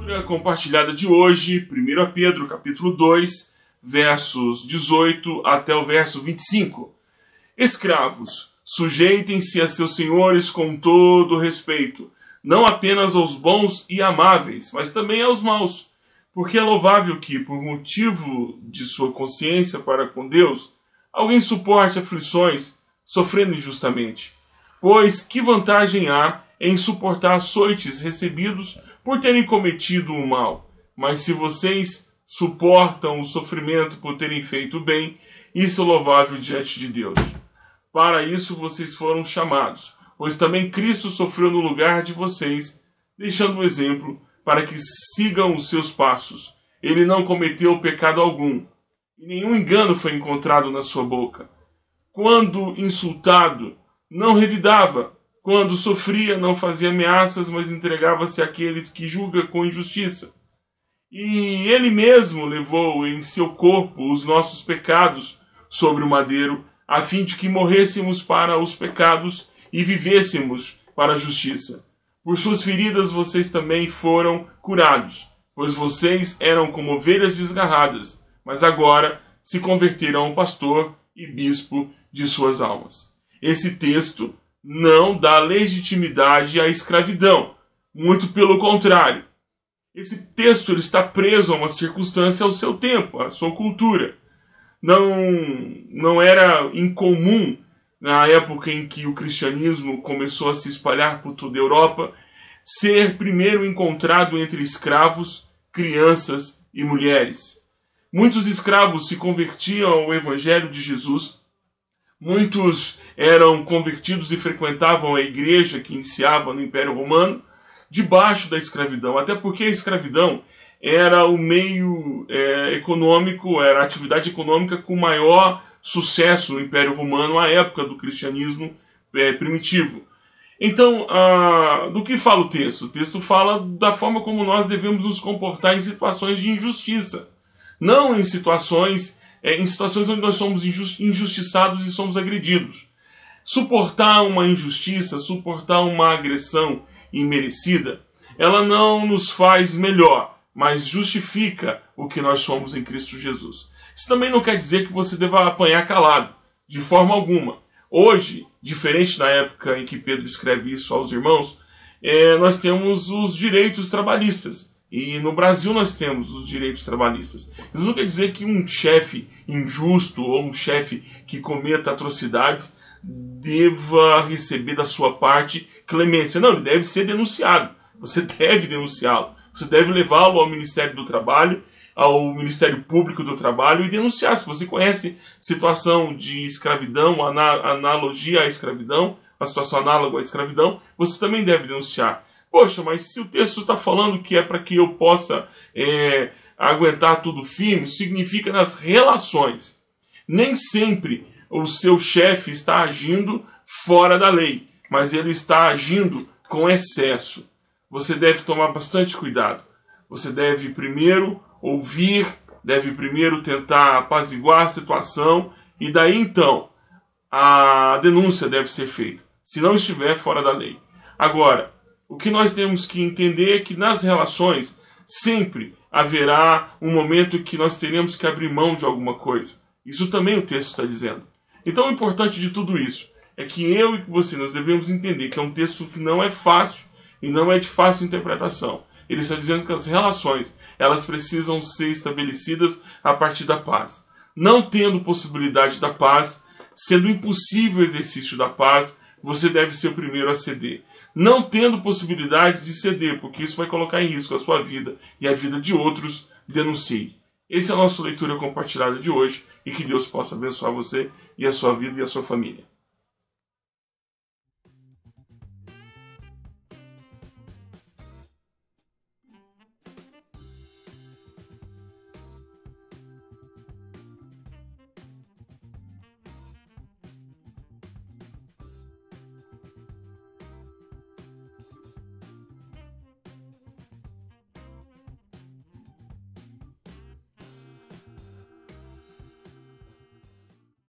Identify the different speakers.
Speaker 1: Leitura compartilhada de hoje, 1 Pedro capítulo 2, versos 18 até o verso 25. Escravos, sujeitem-se a seus senhores com todo respeito, não apenas aos bons e amáveis, mas também aos maus, porque é louvável que, por motivo de sua consciência para com Deus, alguém suporte aflições, sofrendo injustamente. Pois que vantagem há em suportar açoites recebidos por terem cometido o mal? Mas se vocês suportam o sofrimento por terem feito o bem, isso é louvável diante de Deus. Para isso vocês foram chamados, pois também Cristo sofreu no lugar de vocês, deixando o exemplo para que sigam os seus passos. Ele não cometeu pecado algum, e nenhum engano foi encontrado na sua boca. Quando insultado, não revidava. Quando sofria, não fazia ameaças, mas entregava-se àqueles que julgam com injustiça. E ele mesmo levou em seu corpo os nossos pecados sobre o madeiro, a fim de que morrêssemos para os pecados e vivêssemos para a justiça. Por suas feridas vocês também foram curados, pois vocês eram como ovelhas desgarradas, mas agora se converteram ao pastor e bispo de suas almas. Esse texto não dá legitimidade à escravidão, muito pelo contrário. Esse texto ele está preso a uma circunstância ao seu tempo, à sua cultura. Não era incomum, na época em que o cristianismo começou a se espalhar por toda a Europa, ser primeiro encontrado entre escravos, crianças e mulheres. Muitos escravos se convertiam ao evangelho de Jesus. Muitos eram convertidos e frequentavam a igreja que iniciava no Império Romano, debaixo da escravidão. Até porque a escravidão era o meio econômico, era a atividade econômica com maior sucesso no Império Romano à época do cristianismo primitivo. Então, do que fala o texto? O texto fala da forma como nós devemos nos comportar em situações de injustiça. Não em situações onde nós somos injustiçados e somos agredidos. Suportar uma injustiça, suportar uma agressão imerecida, ela não nos faz melhor, mas justifica o que nós somos em Cristo Jesus. Isso também não quer dizer que você deva apanhar calado, de forma alguma. Hoje, diferente da época em que Pedro escreve isso aos irmãos, nós temos os direitos trabalhistas. E no Brasil nós temos os direitos trabalhistas. Isso não quer dizer que um chefe injusto ou um chefe que cometa atrocidades deva receber da sua parte clemência. Não, ele deve ser denunciado. Você deve denunciá-lo. Você deve levá-lo ao Ministério do Trabalho, ao Ministério Público do Trabalho e denunciar. Se você conhece situação de escravidão, analogia à escravidão, uma situação análoga à escravidão, você também deve denunciar. Poxa, mas se o texto está falando que é para que eu possa aguentar tudo firme, significa nas relações. Nem sempre o seu chefe está agindo fora da lei, mas ele está agindo com excesso. Você deve tomar bastante cuidado. Você deve primeiro ouvir, deve primeiro tentar apaziguar a situação e daí então a denúncia deve ser feita, se não estiver fora da lei. Agora, o que nós temos que entender é que nas relações sempre haverá um momento em que nós teremos que abrir mão de alguma coisa. Isso também o texto está dizendo. Então o importante de tudo isso é que eu e você nós devemos entender que é um texto que não é fácil e não é de fácil interpretação. Ele está dizendo que as relações elas precisam ser estabelecidas a partir da paz. Não tendo possibilidade da paz, sendo impossível o exercício da paz, você deve ser o primeiro a ceder. Não tendo possibilidade de ceder, porque isso vai colocar em risco a sua vida e a vida de outros, denuncie. Essa é a nossa leitura compartilhada de hoje e que Deus possa abençoar você e a sua vida e a sua família.